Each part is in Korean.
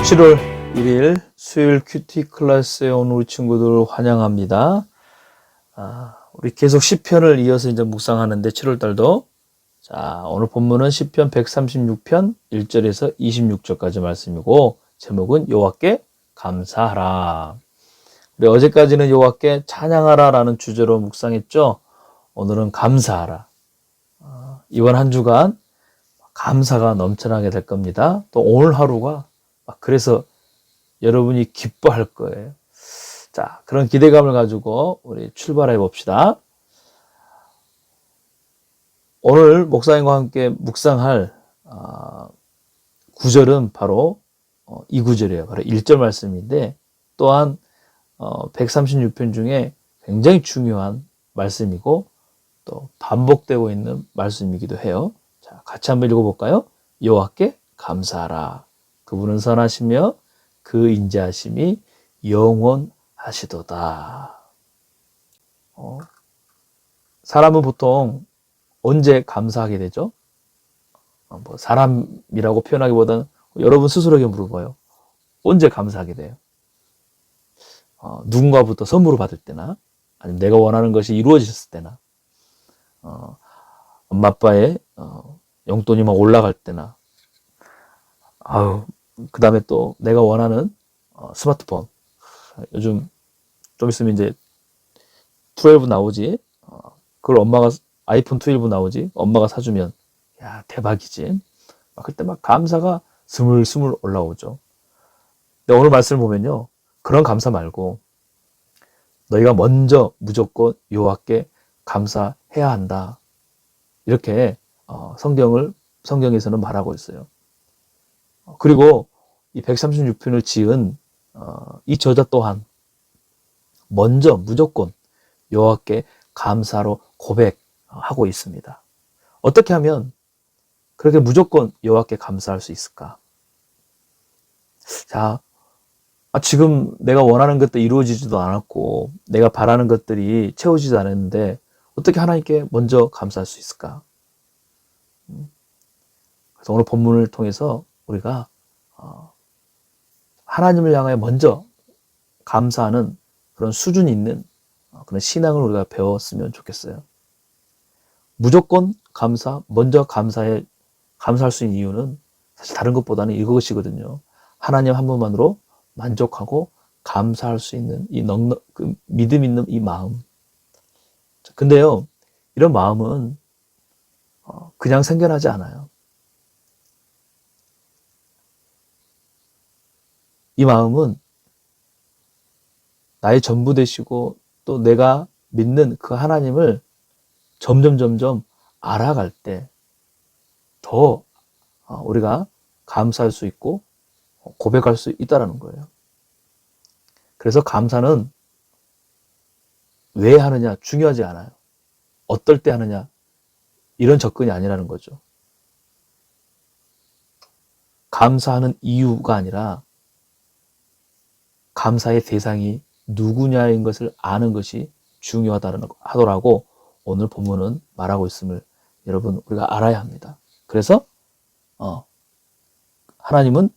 7월 1일 수요일 큐티 클래스에 온 우리 친구들 환영합니다. 우리 계속 시편을 이어서 이제 묵상하는데 7월 달도 자, 오늘 본문은 시편 136편 1절에서 26절까지 말씀이고 제목은 여호와께 감사하라. 우리 어제까지는 여호와께 찬양하라라는 주제로 묵상했죠. 오늘은 감사하라. 이번 한 주간 감사가 넘쳐나게 될 겁니다. 또 오늘 하루가 그래서 여러분이 기뻐할 거예요. 자, 그런 기대감을 가지고 우리 출발해 봅시다. 오늘 목사님과 함께 묵상할 구절은 바로 이 구절이에요. 바로 1절 말씀인데 또한 136편 중에 굉장히 중요한 말씀이고 또 반복되고 있는 말씀이기도 해요. 자, 같이 한번 읽어볼까요? 여호와께 감사하라. 그분은 선하시며 그 인자하심이 영원하시도다. 사람은 보통 언제 감사하게 되죠? 사람이라고 표현하기보다는 여러분 스스로에게 물어봐요. 언제 감사하게 돼요? 누군가부터 선물을 받을 때나 아니면 내가 원하는 것이 이루어졌을 때나 엄마 아빠의 용돈이 막 올라갈 때나 그 다음에 또 내가 원하는 스마트폰 요즘 좀 있으면 이제 12 나오지 그걸 엄마가 아이폰 12 나오지 엄마가 사주면 야 대박이지 그때 막 감사가 스물스물 올라오죠. 근데 오늘 말씀을 보면요 그런 감사 말고 너희가 먼저 무조건 여호와께 감사해야 한다 이렇게 성경에서는 말하고 있어요. 그리고 이 136편을 지은 이 저자 또한 먼저 무조건 여호와께 감사로 고백하고 있습니다. 어떻게 하면 그렇게 무조건 여호와께 감사할 수 있을까? 자, 지금 내가 원하는 것도 이루어지지도 않았고 내가 바라는 것들이 채워지지 않았는데 어떻게 하나님께 먼저 감사할 수 있을까? 그래서 오늘 본문을 통해서 우리가 하나님을 향해 먼저 감사하는 그런 수준이 있는 그런 신앙을 우리가 배웠으면 좋겠어요. 무조건 감사, 먼저 감사할 수 있는 이유는 사실 다른 것보다는 이것이거든요. 하나님 한 분만으로 만족하고 감사할 수 있는 그 믿음 있는 이 마음. 근데요, 이런 마음은 그냥 생겨나지 않아요. 이 마음은 나의 전부 되시고 또 내가 믿는 그 하나님을 점점 알아갈 때 더 우리가 감사할 수 있고 고백할 수 있다는 거예요. 그래서 감사는 왜 하느냐 중요하지 않아요. 어떨 때 하느냐 이런 접근이 아니라는 거죠. 감사하는 이유가 아니라 감사의 대상이 누구냐인 것을 아는 것이 중요하더라고 오늘 본문은 말하고 있음을 여러분 우리가 알아야 합니다. 그래서 하나님은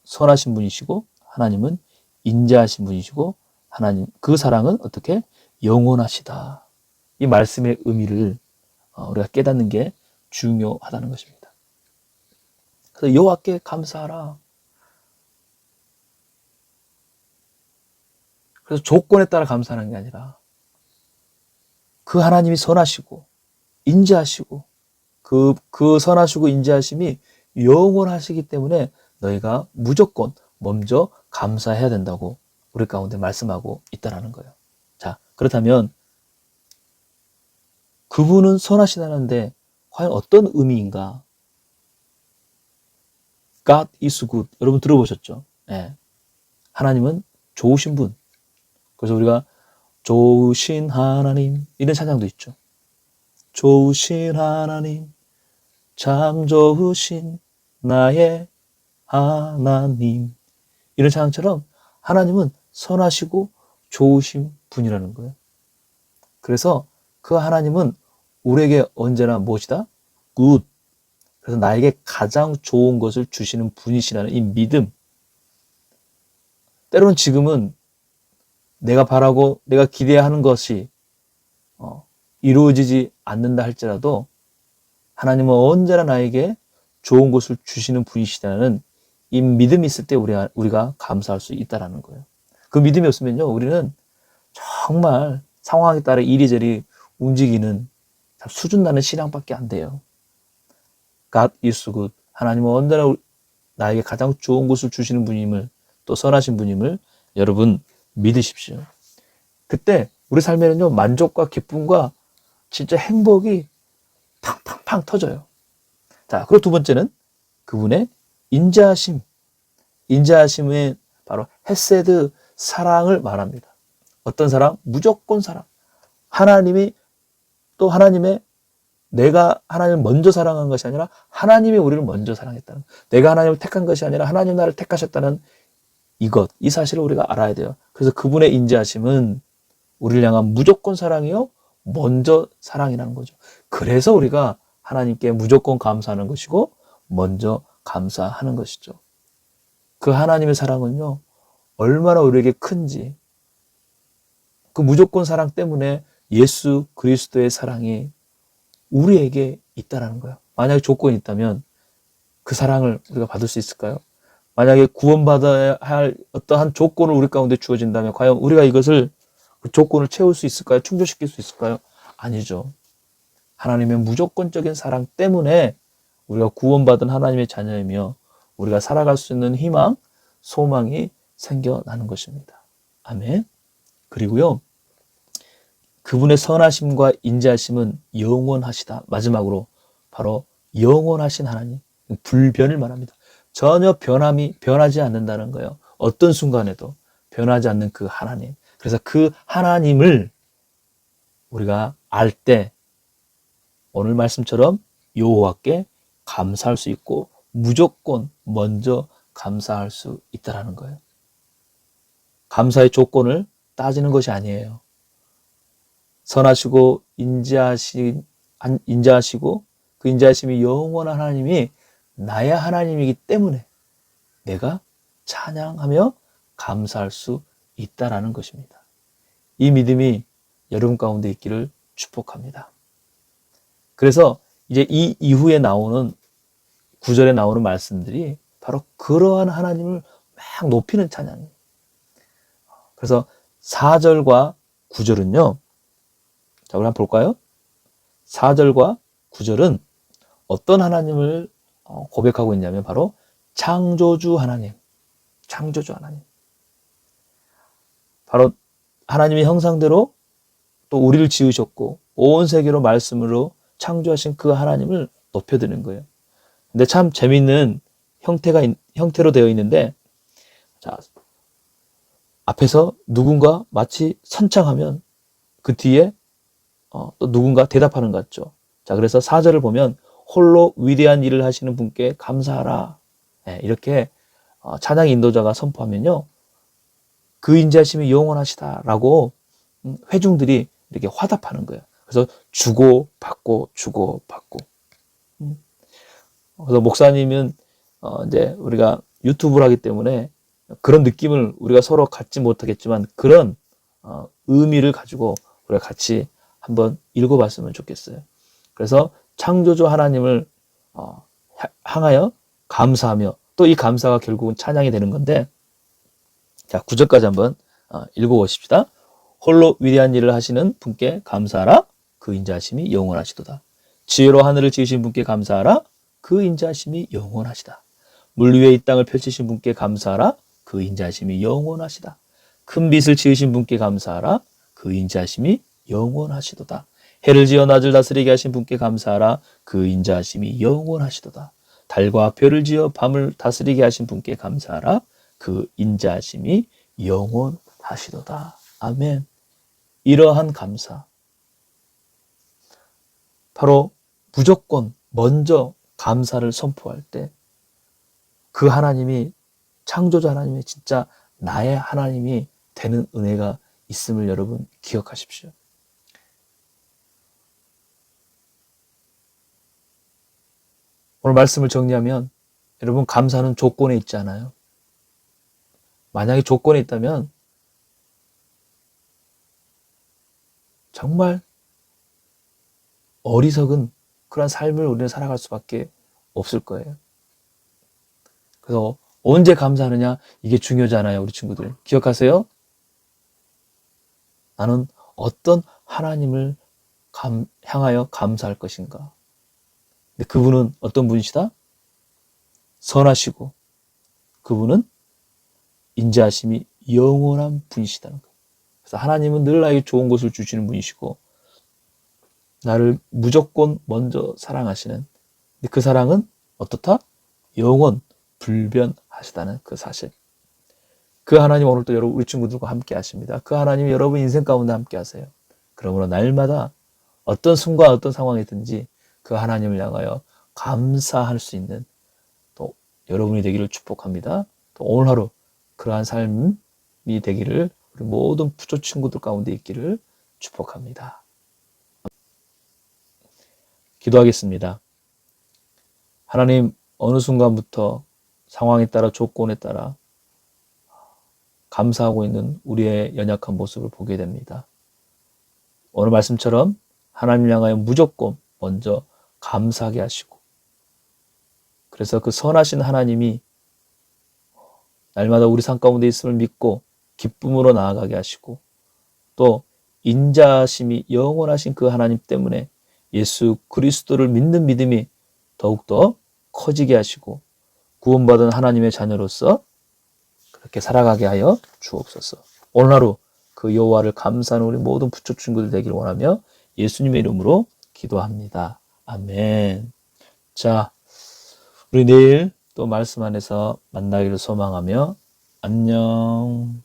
선하신 분이시고 하나님은 인자하신 분이시고 하나님 그 사랑은 어떻게 영원하시다. 이 말씀의 의미를 우리가 깨닫는 게 중요하다는 것입니다. 그래서 여호와께 감사하라. 그래서 조건에 따라 감사하는 게 아니라 그 하나님이 선하시고 인자하시고 그 선하시고 인자하심이 영원하시기 때문에 너희가 무조건 먼저 감사해야 된다고 우리 가운데 말씀하고 있다는 거예요. 자, 그렇다면 그분은 선하시다는데 과연 어떤 의미인가? God is good. 여러분 들어보셨죠? 네. 하나님은 좋으신 분. 그래서 우리가 좋으신 하나님 이런 찬양도 있죠. 좋으신 하나님 참 좋으신 나의 하나님 이런 찬양처럼 하나님은 선하시고 좋으신 분이라는 거예요. 그래서 그 하나님은 우리에게 언제나 무엇이다? good. 그래서 나에게 가장 좋은 것을 주시는 분이시라는 이 믿음 때로는 지금은 내가 바라고 내가 기대하는 것이 이루어지지 않는다 할지라도 하나님은 언제나 나에게 좋은 것을 주시는 분이시다는 이 믿음이 있을 때 우리가 감사할 수 있다는 거예요. 그 믿음이 없으면요, 우리는 정말 상황에 따라 이리저리 움직이는 수준 나는 신앙밖에 안 돼요. God is good. 하나님은 언제나 나에게 가장 좋은 것을 주시는 분임을, 또 선하신 분임을 여러분 믿으십시오. 그때 우리 삶에는요, 만족과 기쁨과 진짜 행복이 팡팡팡 터져요. 자, 그리고 두 번째는 그분의 인자하심. 인자하심은 바로 헤세드, 사랑을 말합니다. 어떤 사랑? 무조건 사랑. 하나님이 또 하나님의 내가 하나님을 먼저 사랑한 것이 아니라 하나님이 우리를 먼저 사랑했다는, 내가 하나님을 택한 것이 아니라 하나님 나를 택하셨다는 이 사실을 우리가 알아야 돼요. 그래서 그분의 인자하심은 우리를 향한 무조건 사랑이요, 먼저 사랑이라는 거죠. 그래서 우리가 하나님께 무조건 감사하는 것이고 먼저 감사하는 것이죠. 그 하나님의 사랑은요, 얼마나 우리에게 큰지, 그 무조건 사랑 때문에 예수 그리스도의 사랑이 우리에게 있다라는 거예요. 만약에 조건이 있다면 그 사랑을 우리가 받을 수 있을까요? 만약에 구원받아야 할 어떠한 조건을 우리 가운데 주어진다면 과연 우리가 이것을, 그 조건을 채울 수 있을까요? 충족시킬 수 있을까요? 아니죠. 하나님의 무조건적인 사랑 때문에 우리가 구원받은 하나님의 자녀이며 우리가 살아갈 수 있는 희망, 소망이 생겨나는 것입니다. 아멘. 그리고요, 그분의 선하심과 인자하심은 영원하시다. 마지막으로 바로 영원하신 하나님, 불변을 말합니다. 전혀 변하지 않는다는 거예요. 어떤 순간에도 변하지 않는 그 하나님. 그래서 그 하나님을 우리가 알 때 오늘 말씀처럼 여호와께 감사할 수 있고 무조건 먼저 감사할 수 있다는 거예요. 감사의 조건을 따지는 것이 아니에요. 선하시고 인자하시고 그 인자하심이 영원한 하나님이 나의 하나님이기 때문에 내가 찬양하며 감사할 수 있다라는 것입니다. 이 믿음이 여러분 가운데 있기를 축복합니다. 그래서 이제 이 이후에 나오는 9절에 나오는 말씀들이 바로 그러한 하나님을 막 높이는 찬양이에요. 그래서 4절과 9절은요. 자, 우리 한번 볼까요? 4절과 9절은 어떤 하나님을 고백하고 있냐면 바로 창조주 하나님. 창조주 하나님. 바로 하나님의 형상대로 또 우리를 지으셨고 온 세계로 말씀으로 창조하신 그 하나님을 높여드리는 거예요. 근데 참 재미있는 형태로 되어 있는데, 자, 앞에서 누군가 마치 선창하면 그 뒤에 또 누군가 대답하는 것 같죠. 자, 그래서 4절을 보면 홀로 위대한 일을 하시는 분께 감사하라. 네, 이렇게 찬양 인도자가 선포하면요, 그 인자심이 영원하시다라고 회중들이 이렇게 화답하는 거예요. 그래서 주고 받고 주고 받고. 그래서 목사님은 이제 우리가 유튜브를 하기 때문에 그런 느낌을 우리가 서로 갖지 못하겠지만 그런 의미를 가지고 우리가 같이 한번 읽어봤으면 좋겠어요. 그래서 창조주 하나님을 향하여 감사하며 또 이 감사가 결국은 찬양이 되는 건데, 자, 9절까지 한번 읽어보십시다. 홀로 위대한 일을 하시는 분께 감사하라. 그 인자하심이 영원하시도다. 지혜로 하늘을 지으신 분께 감사하라. 그 인자하심이 영원하시다. 물 위에 이 땅을 펼치신 분께 감사하라. 그 인자하심이 영원하시다. 큰 빛을 지으신 분께 감사하라. 그 인자하심이 영원하시도다. 해를 지어 낮을 다스리게 하신 분께 감사하라. 그 인자하심이 영원하시도다. 달과 별을 지어 밤을 다스리게 하신 분께 감사하라. 그 인자하심이 영원하시도다. 아멘. 이러한 감사, 바로 무조건 먼저 감사를 선포할 때 그 하나님이, 창조자 하나님이 진짜 나의 하나님이 되는 은혜가 있음을 여러분 기억하십시오. 오늘 말씀을 정리하면 여러분, 감사는 조건에 있지 않아요. 만약에 조건이 있다면 정말 어리석은 그런 삶을 우리는 살아갈 수밖에 없을 거예요. 그래서 언제 감사하느냐? 이게 중요하잖아요, 우리 친구들. 기억하세요? 나는 어떤 하나님을 향하여 감사할 것인가? 근데 그분은 어떤 분이시다? 선하시고 그분은 인자하심이 영원한 분이시다는 거예요. 그래서 하나님은 늘 나에게 좋은 것을 주시는 분이시고 나를 무조건 먼저 사랑하시는, 근데 그 사랑은 어떻다? 영원 불변하시다는 그 사실. 그 하나님 오늘도 여러분 우리 친구들과 함께 하십니다. 그 하나님이 여러분 인생 가운데 함께 하세요. 그러므로 날마다 어떤 순간 어떤 상황이든지 그 하나님을 향하여 감사할 수 있는 또 여러분이 되기를 축복합니다. 또 오늘 하루 그러한 삶이 되기를 우리 모든 부조 친구들 가운데 있기를 축복합니다. 기도하겠습니다. 하나님, 어느 순간부터 상황에 따라 조건에 따라 감사하고 있는 우리의 연약한 모습을 보게 됩니다. 오늘 말씀처럼 하나님을 향하여 무조건 먼저 감사하게 하시고, 그래서 그 선하신 하나님이 날마다 우리 삶 가운데 있음을 믿고 기쁨으로 나아가게 하시고, 또 인자하심이 영원하신 그 하나님 때문에 예수 그리스도를 믿는 믿음이 더욱더 커지게 하시고 구원받은 하나님의 자녀로서 그렇게 살아가게 하여 주옵소서. 오늘 하루 그 여호와를 감사하는 우리 모든 부족 친구들 되기를 원하며 예수님의 이름으로 기도합니다. 아멘. 자, 우리 내일 또 말씀 안에서 만나기를 소망하며 안녕.